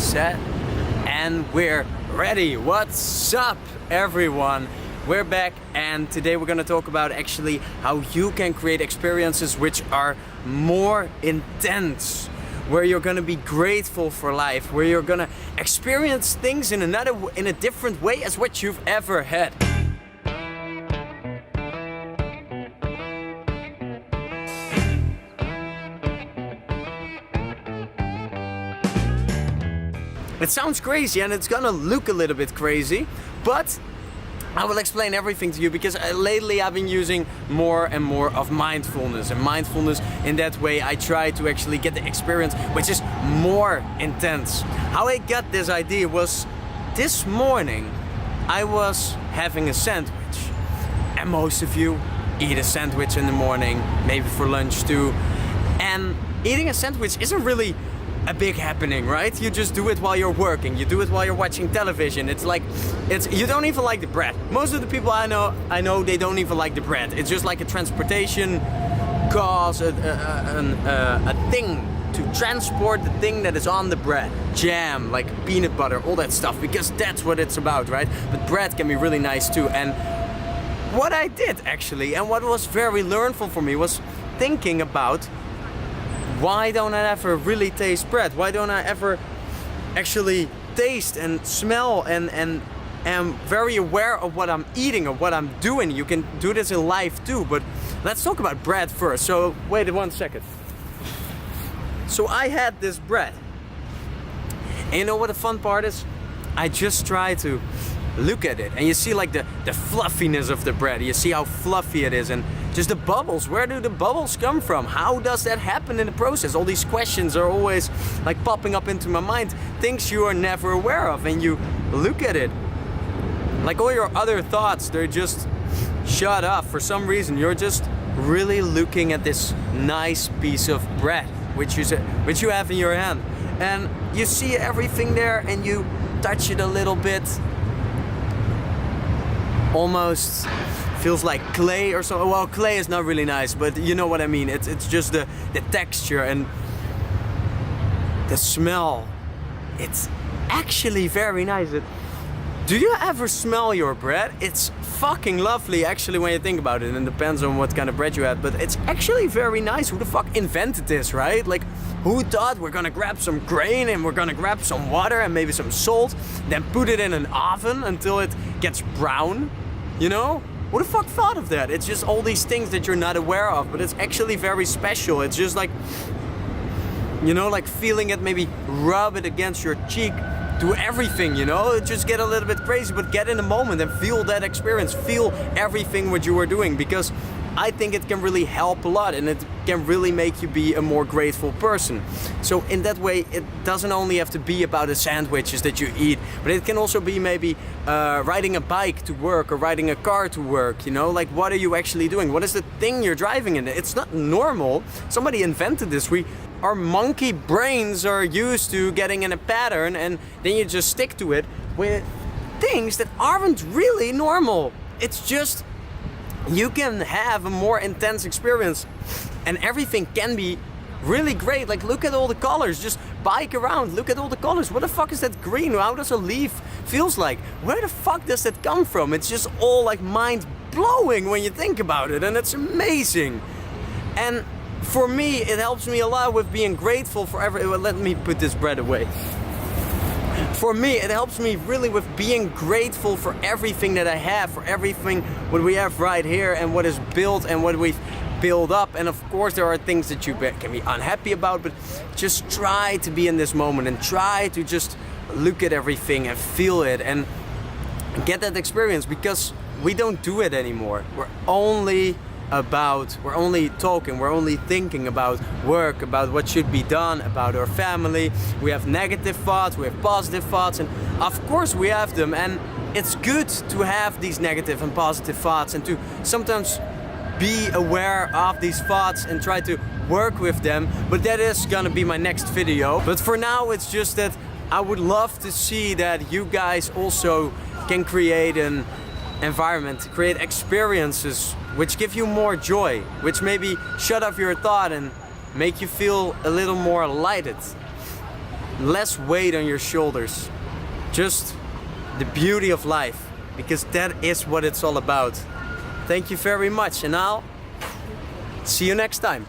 set, and we're ready. What's up, everyone? We're back, and today we're gonna talk about actually how you can create experiences which are more intense, where you're gonna be grateful for life, where you're gonna experience things in a different way as what you've ever had. It sounds crazy and it's gonna look a little bit crazy, but I will explain everything to you because lately I've been using more and more of mindfulness. And mindfulness, in that way, I try to actually get the experience which is more intense. How I got this idea was this morning I was having a sandwich. And most of you eat a sandwich in the morning, maybe for lunch too. And eating a sandwich isn't really a big happening, right? You just do it while you're working, you do it while you're watching television. You don't even like the bread. Most of the people I know they don't even like the bread. It's just like a transportation cause, a thing to transport the thing that is on the bread. Jam, like peanut butter, all that stuff, because that's what it's about, right? But bread can be really nice too. And what I did actually, and what was very learnful for me, was thinking about, why don't I ever really taste bread? Why don't I ever actually taste and smell and am very aware of what I'm eating or what I'm doing? You can do this in life too, but let's talk about bread first. So wait 1 second. So I had this bread. And you know what the fun part is? I just try to look at it and you see like the fluffiness of the bread. You see how fluffy it is and just the bubbles. Where do the bubbles come from? How does that happen in the process? All these questions are always like popping up into my mind. Things you are never aware of, and you look at it. Like all your other thoughts, they're just shut off for some reason. You're just really looking at this nice piece of bread which you have in your hand. And you see everything there and you touch it a little bit. Almost feels like clay or so. Well, clay is not really nice, but you know what I mean. It's just the texture and the smell. It's actually very nice. Do you ever smell your bread? It's fucking lovely actually when you think about it, and it depends on what kind of bread you had, but it's actually very nice. Who the fuck invented this, right? Like, who thought we're gonna grab some grain and we're gonna grab some water and maybe some salt, then put it in an oven until it gets brown, you know? Who the fuck thought of that? It's just all these things that you're not aware of, but it's actually very special. It's just like, you know, like feeling it, maybe rub it against your cheek, do everything, you know? Just get a little bit crazy, but get in the moment and feel that experience. Feel everything what you are doing, because I think it can really help a lot and it can really make you be a more grateful person. So in that way, it doesn't only have to be about the sandwiches that you eat, but it can also be maybe riding a bike to work or riding a car to work, you know? Like, what are you actually doing? What is the thing you're driving in? It's not normal. Somebody invented this. Our monkey brains are used to getting in a pattern and then you just stick to it with things that aren't really normal. It's just, you can have a more intense experience and everything can be really great. Like, look at all the colors, just bike around, look at all the colors. What the fuck is that green? How does a leaf feels like? Where the fuck does that come from? It's just all like mind blowing when you think about it, and it's amazing. And for me, it helps me a lot with being grateful for let me put this bread away. For me, it helps me really with being grateful for everything that I have, for everything what we have right here and what is built and what we've built up. And of course, there are things that you can be unhappy about, but just try to be in this moment and try to just look at everything and feel it and get that experience, because we don't do it anymore. We're only talking, we're only thinking about work, about what should be done, about our family. We have negative thoughts, we have positive thoughts, and of course we have them, and it's good to have these negative and positive thoughts and to sometimes be aware of these thoughts and try to work with them, but that is gonna be my next video. But for now, it's just that I would love to see that you guys also can create an environment, create experiences which give you more joy, which maybe shut off your thought and make you feel a little more lighted. less weight on your shoulders, just the beauty of life, because that is what it's all about. Thank you very much, and I'll see you next time.